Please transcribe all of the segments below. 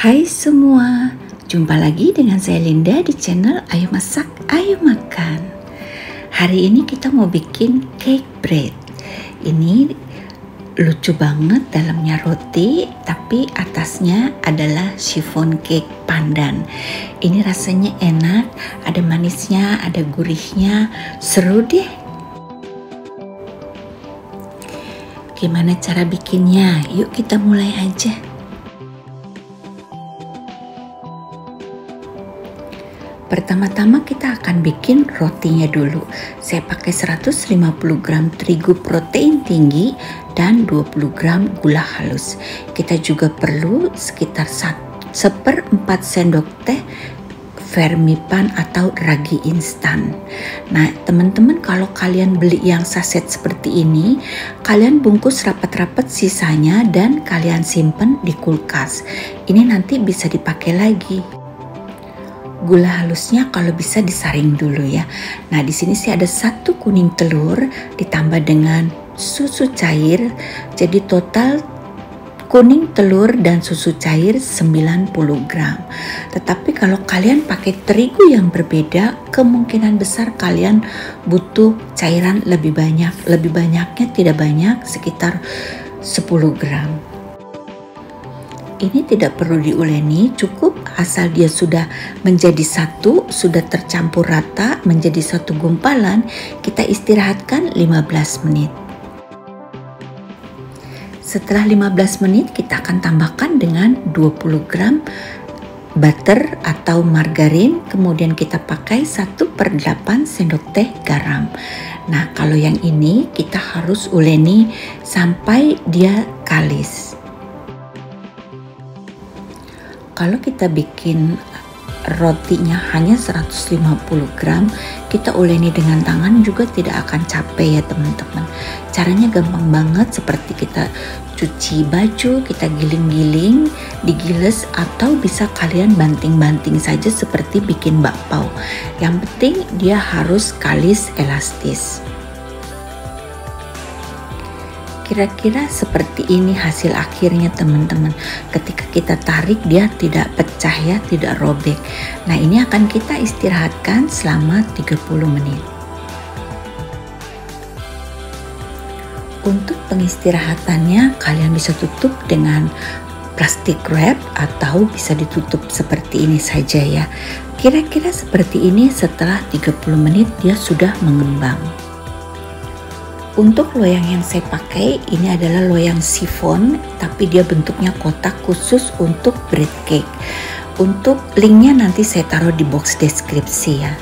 Hai semua, jumpa lagi dengan saya Linda di channel Ayo Masak, Ayo Makan. Hari ini kita mau bikin cake bread. Ini lucu banget, dalamnya roti tapi atasnya adalah chiffon cake pandan. Ini rasanya enak, ada manisnya, ada gurihnya, seru deh. Gimana cara bikinnya? Yuk kita mulai aja. Pertama-tama kita akan bikin rotinya dulu. Saya pakai 150 gram terigu protein tinggi dan 20 gram gula halus. Kita juga perlu sekitar 1/4 sendok teh vermipan atau ragi instan. Nah teman-teman, kalau kalian beli yang saset seperti ini, kalian bungkus rapat-rapat sisanya dan kalian simpen di kulkas. Ini nanti bisa dipakai lagi. Gula halusnya kalau bisa disaring dulu ya. Nah di sini sih ada 1 kuning telur ditambah dengan susu cair. Jadi total kuning telur dan susu cair 90 gram. Tetapi kalau kalian pakai terigu yang berbeda, kemungkinan besar kalian butuh cairan lebih banyak. Lebih banyaknya tidak banyak, sekitar 10 gram. Ini tidak perlu diuleni, cukup asal dia sudah menjadi satu, sudah tercampur rata menjadi satu gumpalan, kita istirahatkan 15 menit. Setelah 15 menit kita akan tambahkan dengan 20 gram butter atau margarin, kemudian kita pakai 1/8 sendok teh garam. Nah kalau yang ini kita harus uleni sampai dia kalis. Kalau kita bikin rotinya hanya 150 gram, kita uleni dengan tangan juga tidak akan capek ya teman-teman. Caranya gampang banget, seperti kita cuci baju, kita giling-giling, digiles, atau bisa kalian banting-banting saja seperti bikin bakpao. Yang penting dia harus kalis, elastis. Kira-kira seperti ini hasil akhirnya teman-teman. Ketika kita tarik dia tidak pecah ya, tidak robek. Nah ini akan kita istirahatkan selama 30 menit. Untuk pengistirahatannya kalian bisa tutup dengan plastik wrap atau bisa ditutup seperti ini saja ya. Kira-kira seperti ini, setelah 30 menit dia sudah mengembang. Untuk loyang yang saya pakai ini adalah loyang chiffon, tapi dia bentuknya kotak khusus untuk bread cake. Untuk linknya nanti saya taruh di box deskripsi ya.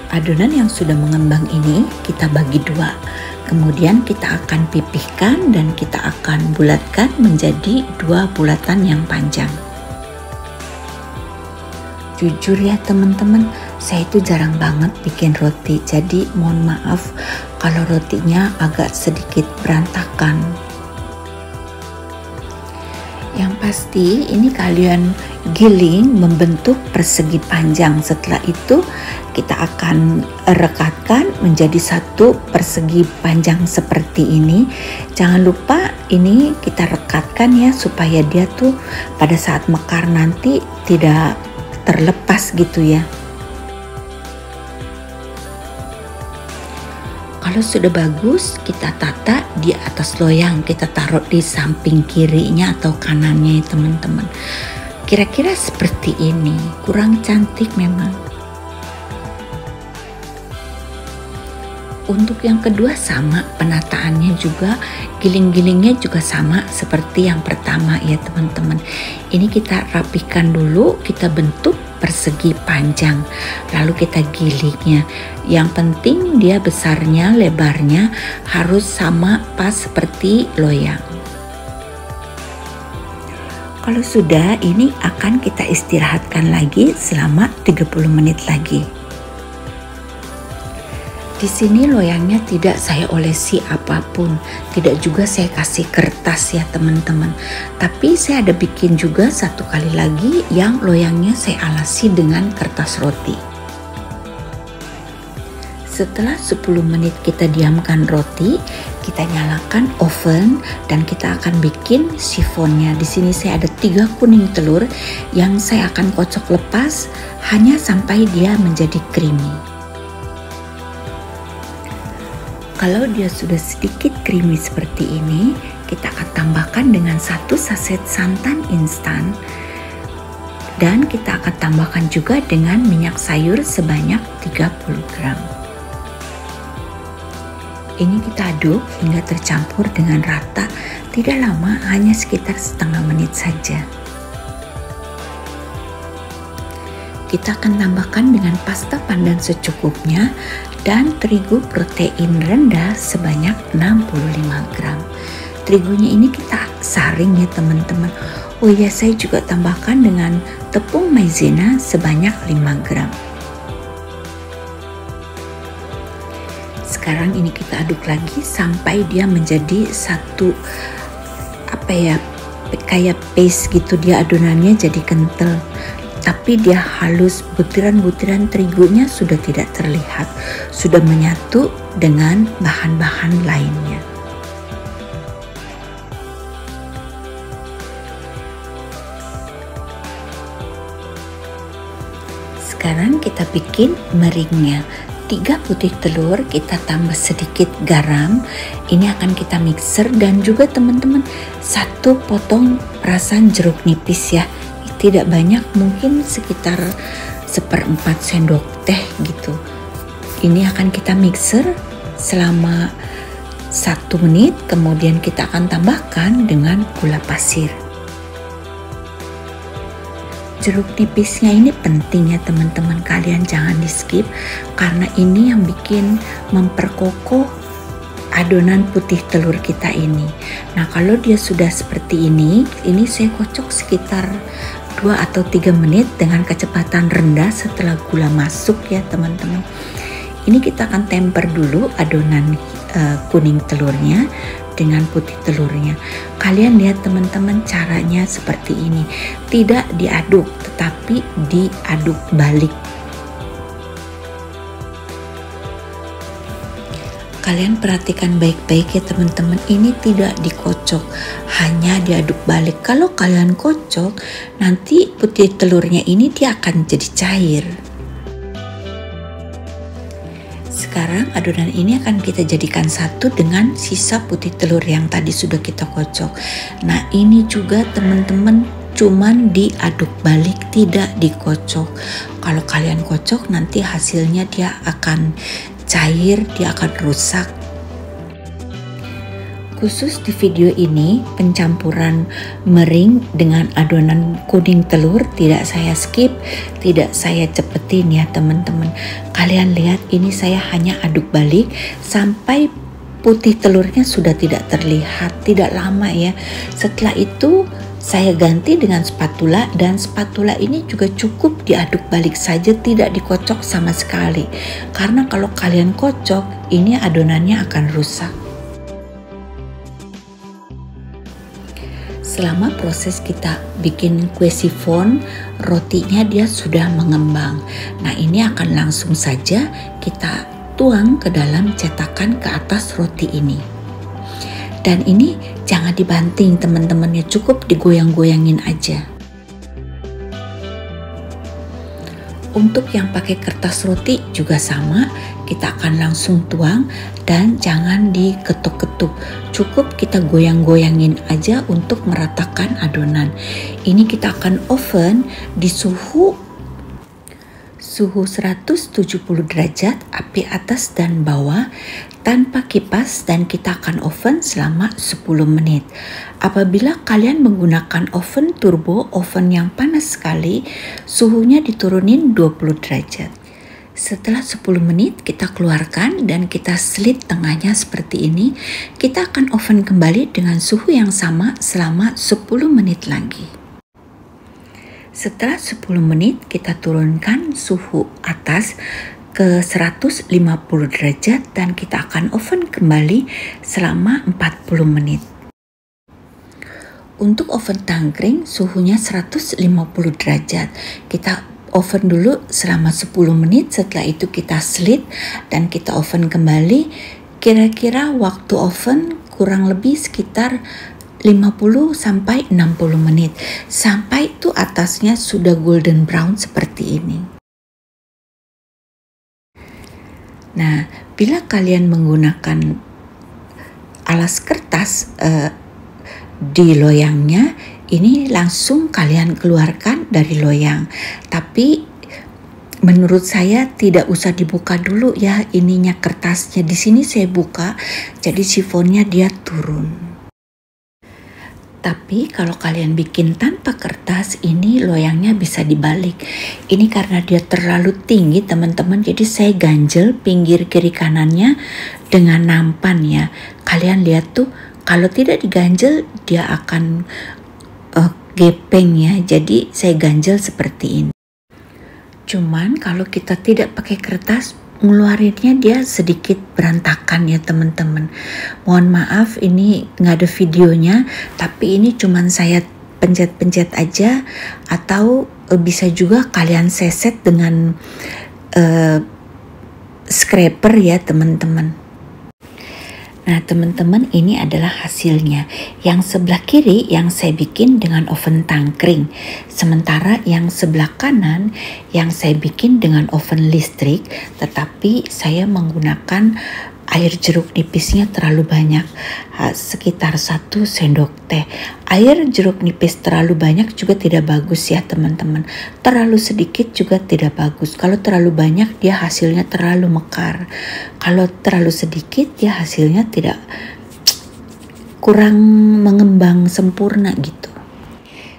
Adonan yang sudah mengembang ini kita bagi dua, kemudian kita akan pipihkan dan kita akan bulatkan menjadi 2 bulatan yang panjang. Jujur ya teman-teman, saya itu jarang banget bikin roti, jadi mohon maaf kalau rotinya agak sedikit berantakan. Yang pasti ini kalian giling membentuk persegi panjang. Setelah itu kita akan rekatkan menjadi 1 persegi panjang seperti ini. Jangan lupa ini kita rekatkan ya, supaya dia tuh pada saat mekar nanti tidak terlepas gitu ya. Kalau sudah bagus, kita tata di atas loyang, kita taruh di samping kirinya atau kanannya ya teman-teman. Kira-kira seperti ini, kurang cantik memang. Untuk yang kedua sama, penataannya juga, giling-gilingnya juga sama seperti yang pertama ya teman-teman. Ini kita rapikan dulu, kita bentuk persegi panjang, lalu kita gilingnya. Yang penting dia besarnya, lebarnya harus sama pas seperti loyang. Kalau sudah, ini akan kita istirahatkan lagi selama 30 menit lagi. Di sini loyangnya tidak saya olesi apapun, tidak juga saya kasih kertas ya teman-teman. Tapi saya ada bikin juga 1 kali lagi yang loyangnya saya alasi dengan kertas roti. Setelah 10 menit kita diamkan roti, Kita nyalakan oven dan kita akan bikin sifonnya. Di sini saya ada 3 kuning telur yang saya akan kocok lepas hanya sampai dia menjadi creamy. Kalau dia sudah sedikit creamy seperti ini, kita akan tambahkan dengan 1 saset santan instan dan kita akan tambahkan juga dengan minyak sayur sebanyak 30 gram. Ini kita aduk hingga tercampur dengan rata, tidak lama, hanya sekitar setengah menit saja. Kita akan tambahkan dengan pasta pandan secukupnya dan terigu protein rendah sebanyak 65 gram. Terigunya ini kita saring ya teman-teman. Oh ya, saya juga tambahkan dengan tepung maizena sebanyak 5 gram. Sekarang ini kita aduk lagi sampai dia menjadi satu kayak paste gitu, dia adonannya jadi kental. Tapi dia halus, butiran-butiran terigunya sudah tidak terlihat, sudah menyatu dengan bahan-bahan lainnya. Sekarang kita bikin meringnya. 3 putih telur, kita tambah sedikit garam. Ini akan kita mixer dan juga teman-teman 1 potong perasan jeruk nipis ya. Tidak banyak, mungkin sekitar 1/4 sendok teh gitu. Ini akan kita mixer selama 1 menit, kemudian kita akan tambahkan dengan gula pasir. Jeruk nipisnya ini penting ya teman-teman, kalian jangan di skip karena ini yang bikin memperkokoh adonan putih telur kita ini. Nah, kalau dia sudah seperti ini saya kocok sekitar 2 atau 3 menit dengan kecepatan rendah setelah gula masuk ya teman-teman. Ini kita akan temper dulu adonan kuning telurnya dengan putih telurnya. Kalian lihat teman-teman, caranya seperti ini. Tidak diaduk, tetapi diaduk balik. Kalian perhatikan baik-baik ya teman-teman, ini tidak dikocok, hanya diaduk balik. Kalau kalian kocok, nanti putih telurnya ini dia akan jadi cair. Sekarang adonan ini akan kita jadikan satu dengan sisa putih telur yang tadi sudah kita kocok. Nah, ini juga teman-teman cuman diaduk balik, tidak dikocok. Kalau kalian kocok nanti hasilnya dia akan cair, dia akan rusak. Khusus di video ini pencampuran mering dengan adonan kuning telur tidak saya skip, tidak saya cepetin ya teman-teman. Kalian lihat ini saya hanya aduk balik sampai putih telurnya sudah tidak terlihat, tidak lama ya. Setelah itu saya ganti dengan spatula dan spatula ini juga cukup diaduk balik saja, tidak dikocok sama sekali. Karena kalau kalian kocok ini adonannya akan rusak. Selama proses kita bikin kue sifon, rotinya dia sudah mengembang. Nah, ini akan langsung saja kita tuang ke dalam cetakan ke atas roti ini. Dan ini jangan dibanting teman-teman ya, cukup digoyang-goyangin aja. Untuk yang pakai kertas roti juga sama, kita akan langsung tuang dan jangan diketuk-ketuk. Cukup kita goyang-goyangin aja untuk meratakan adonan. Ini kita akan oven di suhu 170 derajat, api atas dan bawah tanpa kipas, dan kita akan oven selama 10 menit. Apabila kalian menggunakan oven turbo, oven yang panas sekali, suhunya diturunin 20 derajat. Setelah 10 menit kita keluarkan dan kita slit tengahnya seperti ini. Kita akan oven kembali dengan suhu yang sama selama 10 menit lagi. Setelah 10 menit kita turunkan suhu atas ke 150 derajat dan kita akan oven kembali selama 40 menit. Untuk oven tangkring suhunya 150 derajat. Kita oven dulu selama 10 menit, setelah itu kita slit dan kita oven kembali. Kira-kira waktu oven kurang lebih sekitar 50 sampai 60 menit sampai tuh atasnya sudah golden brown seperti ini. Nah, bila kalian menggunakan alas kertas di loyangnya, ini langsung kalian keluarkan dari loyang. Tapi menurut saya tidak usah dibuka dulu ya ininya kertasnya. Di sini saya buka, jadi sifonnya dia turun. Tapi kalau kalian bikin tanpa kertas, ini loyangnya bisa dibalik. Ini karena dia terlalu tinggi teman-teman, jadi saya ganjel pinggir kiri kanannya dengan nampan ya. Kalian lihat tuh, kalau tidak diganjel dia akan gepeng ya. Jadi saya ganjel seperti ini. Cuman kalau kita tidak pakai kertas, ngeluarinnya dia sedikit berantakan ya teman-teman. Mohon maaf ini nggak ada videonya, tapi ini cuman saya pencet-pencet aja, atau bisa juga kalian seset dengan scraper ya teman-teman. Nah teman-teman, ini adalah hasilnya. Yang sebelah kiri yang saya bikin dengan oven tangkring. Sementara yang sebelah kanan yang saya bikin dengan oven listrik. Tetapi saya menggunakan air jeruk nipisnya terlalu banyak. Sekitar 1 sendok teh. Air jeruk nipis terlalu banyak juga tidak bagus ya teman-teman. Terlalu sedikit juga tidak bagus. Kalau terlalu banyak dia hasilnya terlalu mekar. Kalau terlalu sedikit dia hasilnya tidak, kurang mengembang sempurna gitu.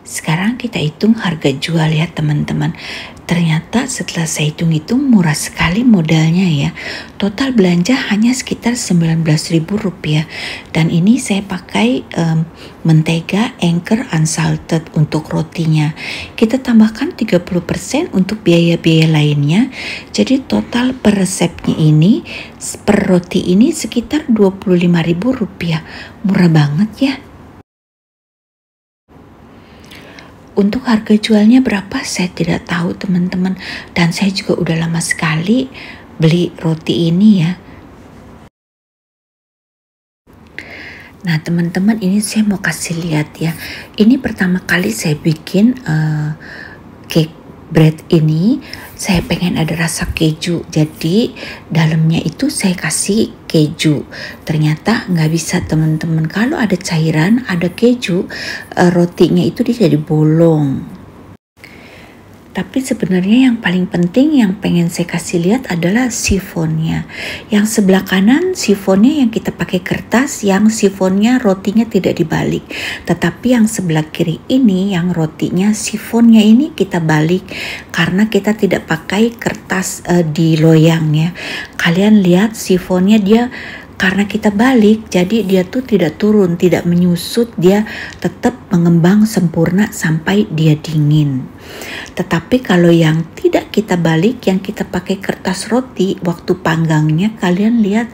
Sekarang kita hitung harga jual ya teman-teman. Ternyata setelah saya hitung-hitung murah sekali modalnya ya. Total belanja hanya sekitar Rp19.000. Dan ini saya pakai mentega Anchor unsalted untuk rotinya. Kita tambahkan 30% untuk biaya-biaya lainnya. Jadi total per resepnya ini, per roti ini sekitar Rp25.000. Murah banget ya. Untuk harga jualnya berapa saya tidak tahu teman-teman, dan saya juga udah lama sekali beli roti ini ya. Nah teman-teman, ini saya mau kasih lihat ya. Ini pertama kali saya bikin cake bread ini. Saya pengen ada rasa keju, jadi dalamnya itu saya kasih keju. Ternyata nggak bisa teman-teman. Kalau ada cairan, ada keju, rotinya itu dia jadi bolong. Tapi sebenarnya yang paling penting yang pengen saya kasih lihat adalah sifonnya. Yang sebelah kanan sifonnya yang kita pakai kertas, yang sifonnya rotinya tidak dibalik. Tetapi yang sebelah kiri ini yang rotinya sifonnya ini kita balik karena kita tidak pakai kertas di loyangnya. Kalian lihat sifonnya dia karena kita balik, jadi dia tuh tidak turun, tidak menyusut, dia tetap mengembang sempurna sampai dia dingin. Tetapi kalau yang tidak kita balik, yang kita pakai kertas roti, waktu panggangnya kalian lihat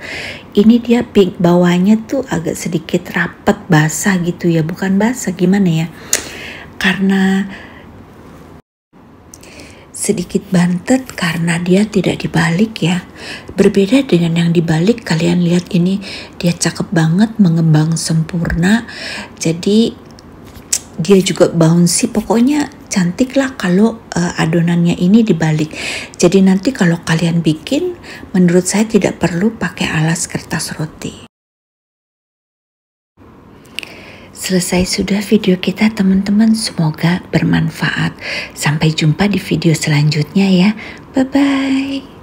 ini dia bawahnya tuh agak sedikit rapat basah gitu ya, bukan basah gimana ya, karena sedikit bantet karena dia tidak dibalik ya. Berbeda dengan yang dibalik, kalian lihat ini dia cakep banget, mengembang sempurna. Jadi dia juga bouncy, pokoknya cantik lah kalau adonannya ini dibalik. Jadi nanti kalau kalian bikin, menurut saya tidak perlu pakai alas kertas roti. Selesai sudah video kita teman-teman, semoga bermanfaat. Sampai jumpa di video selanjutnya ya. Bye-bye.